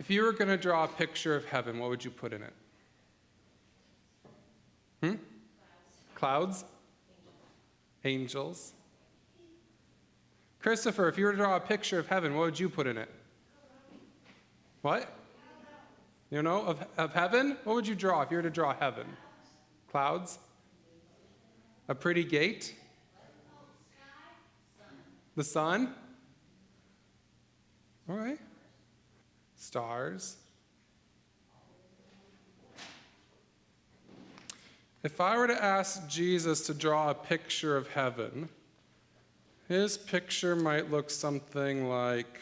If you were going to draw a picture of heaven, what would you put in it? Clouds? Angels. Christopher, if you were to draw a picture of heaven, what would you put in it? What? You know, of heaven? What would you draw if you were to draw heaven? Clouds? A pretty gate? The sun? All right. Stars. If I were to ask Jesus to draw a picture of heaven, his picture might look something like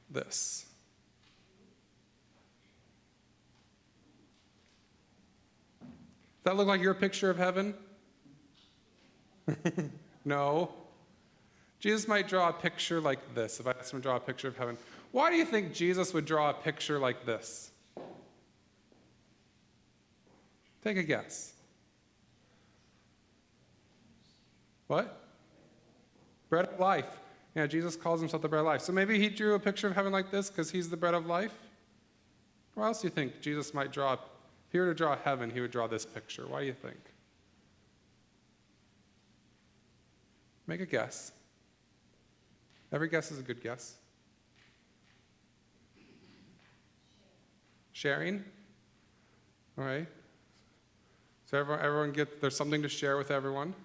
this. Does that look like your picture of heaven? No. Jesus might draw a picture like this, if I asked him to draw a picture of heaven. Why do you think Jesus would draw a picture like this? Take a guess. What? Bread of life. Yeah, Jesus calls himself the bread of life. So maybe he drew a picture of heaven like this because he's the bread of life? Or else do you think Jesus might draw? If he were to draw heaven, he would draw this picture. Why do you think? Make a guess. Every guess is a good guess. Sharing? All right. So everyone there's something to share with everyone.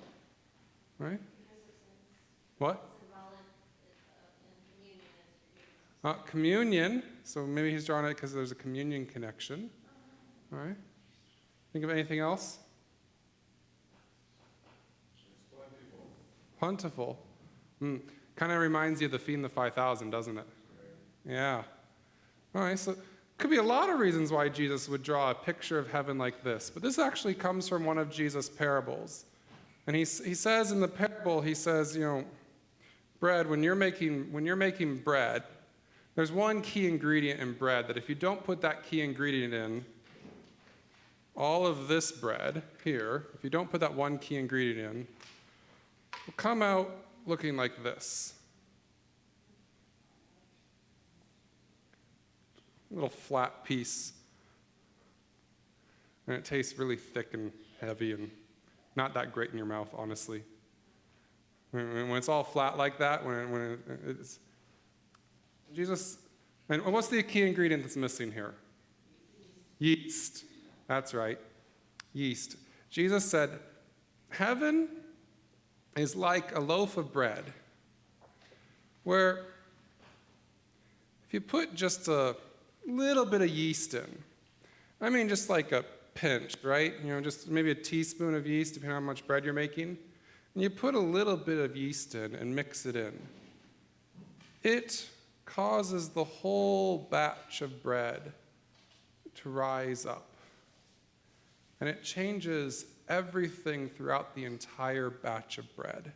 Right? What? Communion. So maybe he's drawing it because there's a communion connection. All right. Think of anything else? Plentiful. Kind of reminds you of the feeding the 5,000, doesn't it? Yeah. All right. So could be a lot of reasons why Jesus would draw a picture of heaven like this, but this actually comes from one of Jesus' parables. And he says in the parable, he says, bread, when you're making bread, there's one key ingredient in bread that if you don't put that key ingredient in, all of this bread here, if you don't put that one key ingredient in, will come out looking like this. A little flat piece. And it tastes really thick and heavy and not that great in your mouth, honestly. When it's all flat like that, when it's Jesus, and what's the key ingredient that's missing here? Yeast. That's right. Yeast. Jesus said, heaven is like a loaf of bread, where if you put just a little bit of yeast in, just like a pinch, right? Just maybe a teaspoon of yeast, depending on how much bread you're making. And you put a little bit of yeast in and mix it in. It causes the whole batch of bread to rise up. And it changes everything throughout the entire batch of bread.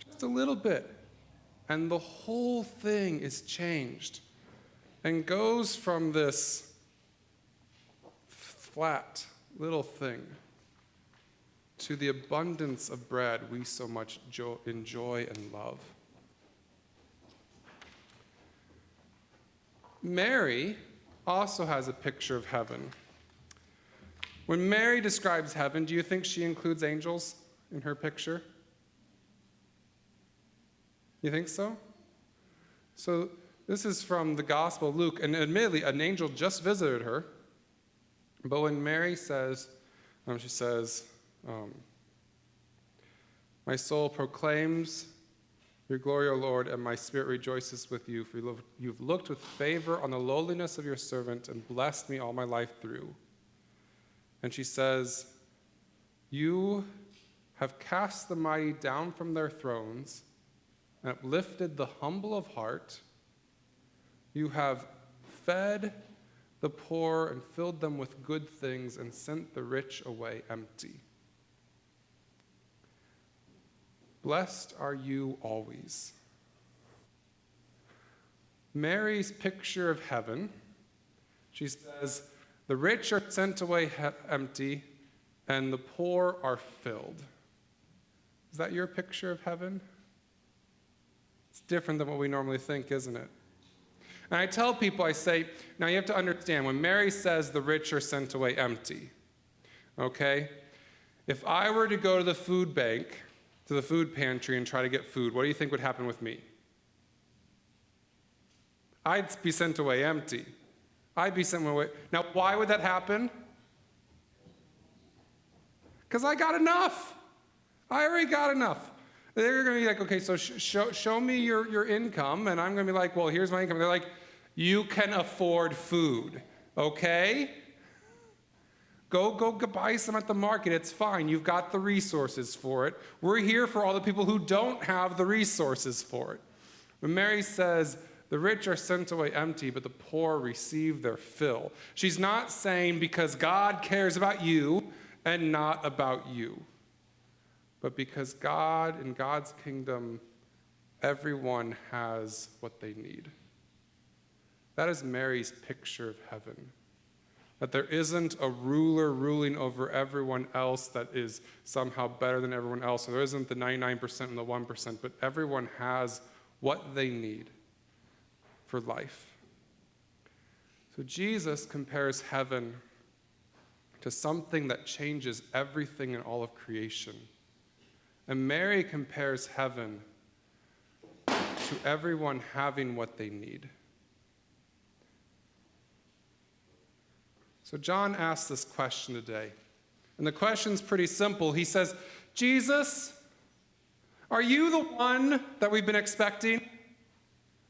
Just a little bit. And the whole thing is changed and goes from this flat little thing to the abundance of bread we so much enjoy and love. Mary also has a picture of heaven. When Mary describes heaven, do you think she includes angels in her picture? You think so? So this is from the Gospel of Luke, and admittedly, an angel just visited her. But when Mary says, she says, my soul proclaims your glory, O Lord, and my spirit rejoices with you, for you've looked with favor on the lowliness of your servant and blessed me all my life through. And she says, you have cast the mighty down from their thrones and uplifted the humble of heart. You have fed the poor and filled them with good things and sent the rich away empty. Blessed are you always. Mary's picture of heaven, she says, the rich are sent away empty and the poor are filled. Is that your picture of heaven? It's different than what we normally think, isn't it? And I tell people, I say, now you have to understand, when Mary says the rich are sent away empty, okay? If I were to go to the food bank, to the food pantry and try to get food, what do you think would happen with me? I'd be sent away empty. I'd be sent away. Now, why would that happen? Because I got enough. I already got enough. They're going to be like, okay, so show me your income. And I'm going to be like, well, here's my income. They're like, you can afford food, okay? Go buy some at the market. It's fine. You've got the resources for it. We're here for all the people who don't have the resources for it. When Mary says, the rich are sent away empty, but the poor receive their fill, she's not saying because God cares about you and not about you, but because God, in God's kingdom, everyone has what they need. That is Mary's picture of heaven. That there isn't a ruler ruling over everyone else that is somehow better than everyone else. Or there isn't the 99% and the 1%, but everyone has what they need for life. So Jesus compares heaven to something that changes everything in all of creation. And Mary compares heaven to everyone having what they need. So John asks this question today. And the question's pretty simple. He says, Jesus, are you the one that we've been expecting?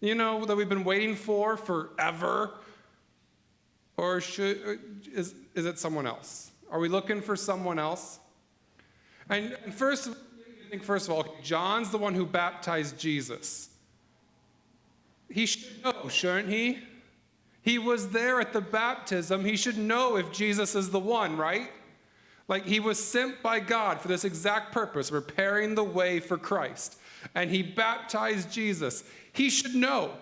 You know, that we've been waiting for forever? Or is it someone else? Are we looking for someone else? And first of all, John's the one who baptized Jesus. He should know, shouldn't he? He was there at the baptism. He should know if Jesus is the one, right? Like, he was sent by God for this exact purpose, preparing the way for Christ. And he baptized Jesus. He should know.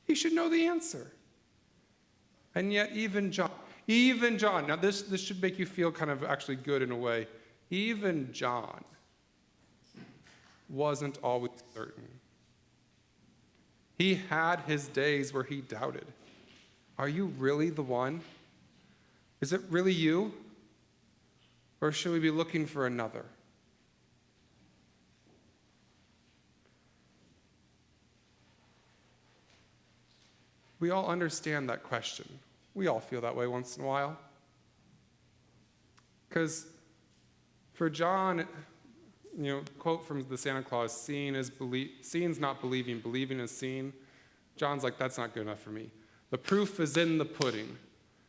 He should know the answer. And yet even John, now this should make you feel kind of actually good in a way. Even John wasn't always certain. He had his days where he doubted. Are you really the one? Is it really you? Or should we be looking for another? We all understand that question. We all feel that way once in a while. Because for John, quote from the Santa Claus, seeing's not believing, believing is seeing. John's like, that's not good enough for me. The proof is in the pudding.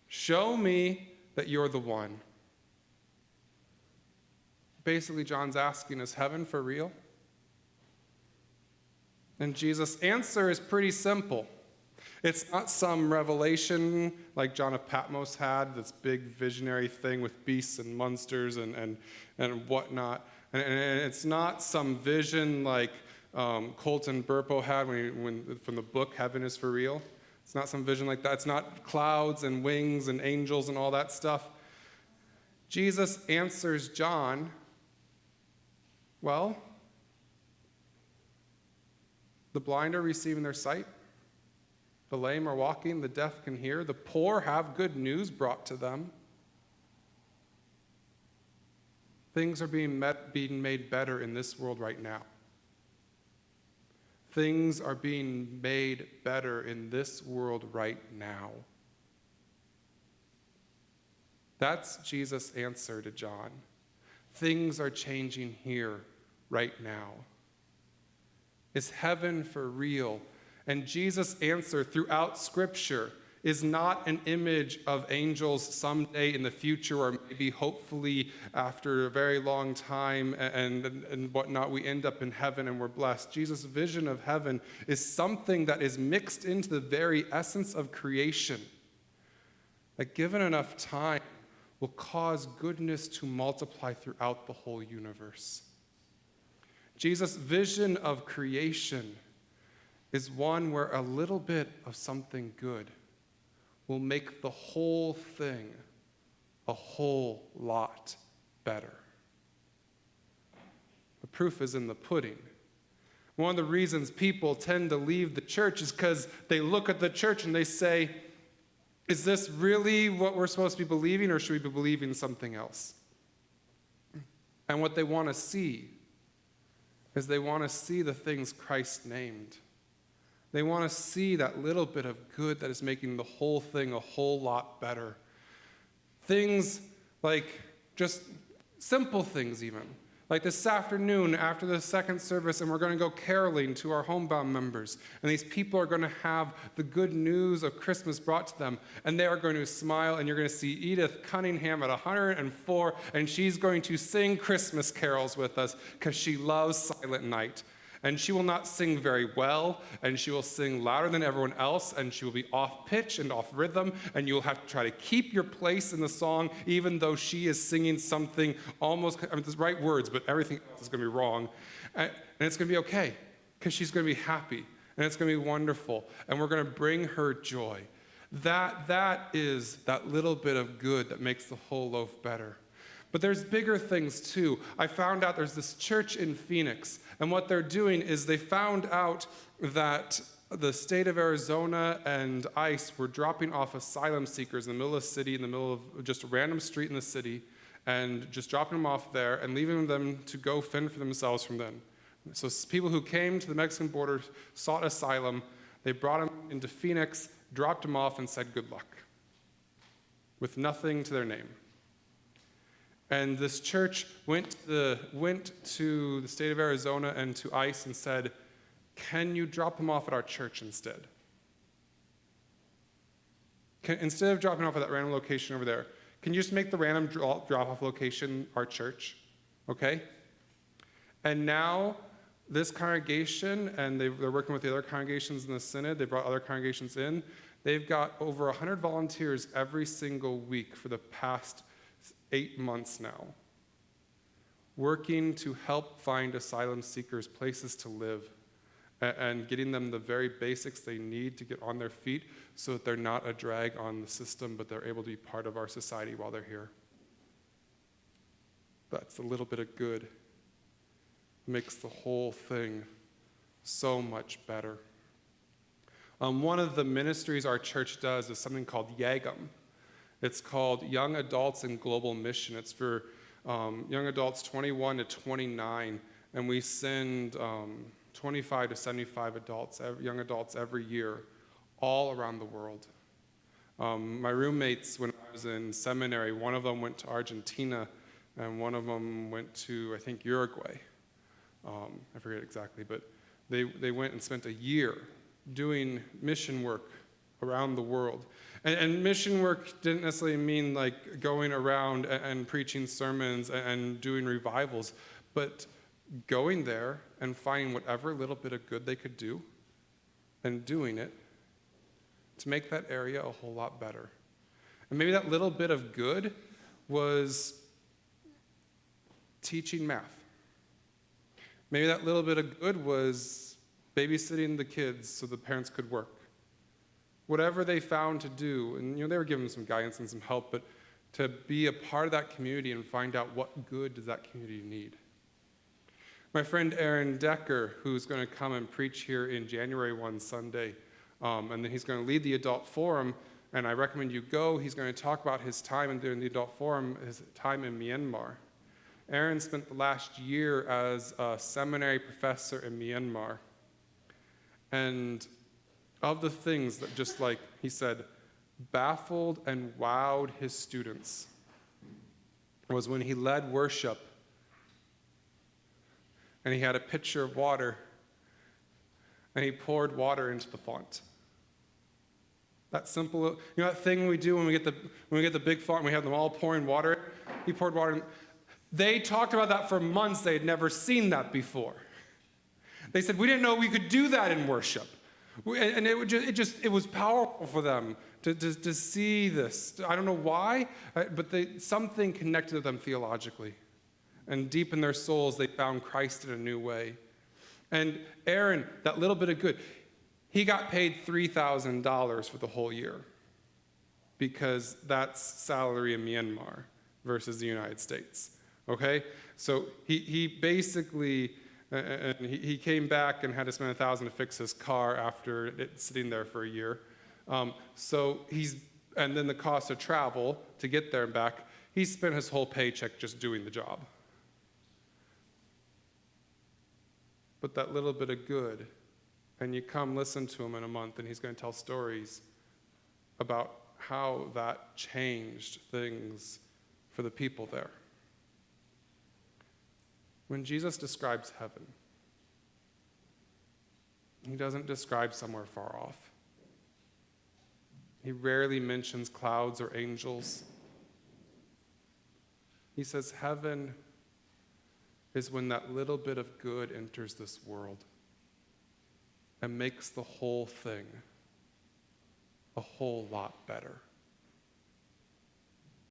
Show me that you're the one. Basically, John's asking, is heaven for real? And Jesus' answer is pretty simple. It's not some revelation like John of Patmos had, this big visionary thing with beasts and monsters and whatnot. And it's not some vision like Colton Burpo had when from the book Heaven is for Real. It's not some vision like that. It's not clouds and wings and angels and all that stuff. Jesus answers John, well, the blind are receiving their sight. The lame are walking, the deaf can hear, the poor have good news brought to them. Things are being made better in this world right now. Things are being made better in this world right now. That's Jesus' answer to John. Things are changing here right now. Is heaven for real? And Jesus' answer throughout Scripture is not an image of angels someday in the future or maybe hopefully after a very long time and whatnot, we end up in heaven and we're blessed. Jesus' vision of heaven is something that is mixed into the very essence of creation, that given enough time will cause goodness to multiply throughout the whole universe. Jesus' vision of creation is one where a little bit of something good will make the whole thing a whole lot better. The proof is in the pudding. One of the reasons people tend to leave the church is because they look at the church and they say, is this really what we're supposed to be believing, or should we be believing something else? And what they want to see is they want to see the things Christ named. They want to see that little bit of good that is making the whole thing a whole lot better. Things like just simple things even. Like this afternoon after the second service, and we're going to go caroling to our homebound members. And these people are going to have the good news of Christmas brought to them. And they are going to smile, and you're going to see Edith Cunningham at 104, and she's going to sing Christmas carols with us because she loves Silent Night. And she will not sing very well, and she will sing louder than everyone else, and she will be off pitch and off rhythm, and you'll have to try to keep your place in the song, even though she is singing something almost, the right words, but everything else is going to be wrong. And it's going to be okay, because she's going to be happy, and it's going to be wonderful, and we're going to bring her joy. That is that little bit of good that makes the whole loaf better. But there's bigger things too. I found out there's this church in Phoenix, and what they're doing is they found out that the state of Arizona and ICE were dropping off asylum seekers in the middle of the city, in the middle of just a random street in the city, and just dropping them off there and leaving them to go fend for themselves from then. So people who came to the Mexican border sought asylum. They brought them into Phoenix, dropped them off, and said good luck, with nothing to their name. And this church went to the state of Arizona and to ICE and said, can you drop them off at our church instead? Instead of dropping off at that random location over there, can you just make the random drop-off location our church? Okay? And now this congregation, and they're working with the other congregations in the synod, they brought other congregations in, they've got over 100 volunteers every single week for the past 8 months now, working to help find asylum seekers places to live and getting them the very basics they need to get on their feet so that they're not a drag on the system, but they're able to be part of our society while they're here. That's a little bit of good. Makes the whole thing so much better. One of the ministries our church does is something called YAGM. It's called Young Adults in Global Mission. It's for young adults 21 to 29, and we send 25 to 75 young adults every year, all around the world. My roommates, when I was in seminary, one of them went to Argentina, and one of them went to, I think, Uruguay. I forget exactly, but they went and spent a year doing mission work around the world. And mission work didn't necessarily mean like going around and preaching sermons and doing revivals, but going there and finding whatever little bit of good they could do and doing it to make that area a whole lot better. And maybe that little bit of good was teaching math. Maybe that little bit of good was babysitting the kids so the parents could work. Whatever they found to do, and they were given some guidance and some help, but to be a part of that community and find out what good does that community need. My friend Aaron Decker, who's going to come and preach here in January one Sunday, and then he's going to lead the adult forum, and I recommend you go. He's going to talk about his time during the adult forum, his time in Myanmar. Aaron spent the last year as a seminary professor in Myanmar, and of the things that just like he said, baffled and wowed his students was when he led worship and he had a pitcher of water and he poured water into the font. That simple, that thing we do when we get the big font and we have them all pouring water. He poured water in. They talked about that for months. They had never seen that before. They said, we didn't know we could do that in worship. And it was powerful for them to see this. I don't know why, but something connected them theologically. And deep in their souls, they found Christ in a new way. And Aaron, that little bit of good, he got paid $3,000 for the whole year because that's salary in Myanmar versus the United States. Okay? So he basically And he came back and had to spend $1,000 to fix his car after it sitting there for a year. And then the cost of travel to get there and back, he spent his whole paycheck just doing the job. But that little bit of good, and you come listen to him in a month, and he's going to tell stories about how that changed things for the people there. When Jesus describes heaven, he doesn't describe somewhere far off. He rarely mentions clouds or angels. He says heaven is when that little bit of good enters this world and makes the whole thing a whole lot better.